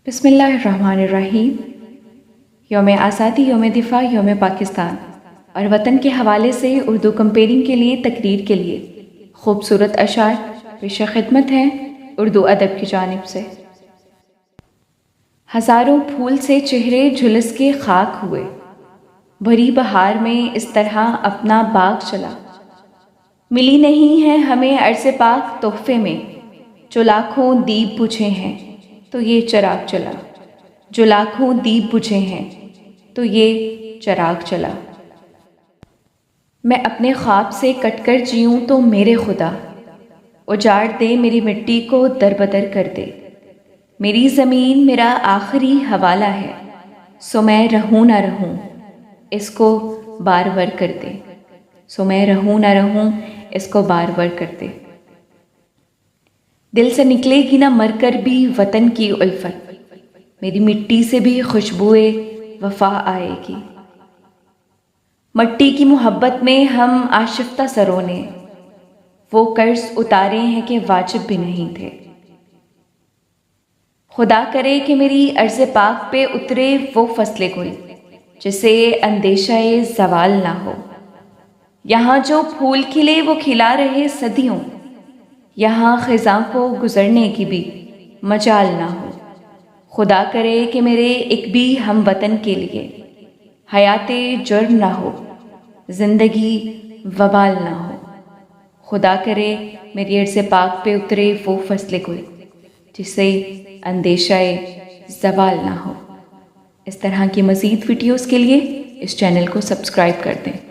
بسم اللہ الرحمن الرحیم۔ یوم آزادی، یوم دفاع، یوم پاکستان اور وطن کے حوالے سے اردو کمپیئرنگ کے لیے تقریر کے لیے خوبصورت اشعار پیش خدمت ہیں اردو ادب کی جانب سے۔ ہزاروں پھول سے چہرے جھلس کے خاک ہوئے، بھری بہار میں اس طرح اپنا باغ چلا۔ ملی نہیں ہے ہمیں عرض پاک تحفے میں، جو لاکھوں دیپ بجھے ہیں تو یہ چراغ چلا، جو لاکھوں دیپ بجھے ہیں تو یہ چراغ چلا۔ میں اپنے خواب سے کٹ کر جیوں تو میرے خدا، اجاڑ دے میری مٹی کو دربدر کر دے۔ میری زمین میرا آخری حوالہ ہے، سو میں رہوں نہ رہوں اس کو بار ور کر دے، سو میں رہوں نہ رہوں اس کو بار ور کر دے۔ دل سے نکلے گی نہ مر کر بھی وطن کی الفت، میری مٹی سے بھی خوشبوئے وفا آئے گی۔ مٹی کی محبت میں ہم آشفتہ سروں نے وہ قرض اتارے ہیں کہ واجب بھی نہیں تھے۔ خدا کرے کہ میری عرض پاک پہ اترے وہ فصل گل جسے اندیشہ زوال نہ ہو۔ یہاں جو پھول کھلے وہ کھلا رہے صدیوں، یہاں خزاں کو گزرنے کی بھی مجال نہ ہو۔ خدا کرے کہ میرے ایک بھی ہم وطن کے لیے حیات جرم نہ ہو، زندگی وبال نہ ہو۔ خدا کرے میری عرض پاک پہ اترے وہ فصل گل جسے اندیشہ زوال نہ ہو۔ اس طرح کی مزید ویڈیوز کے لیے اس چینل کو سبسکرائب کر دیں۔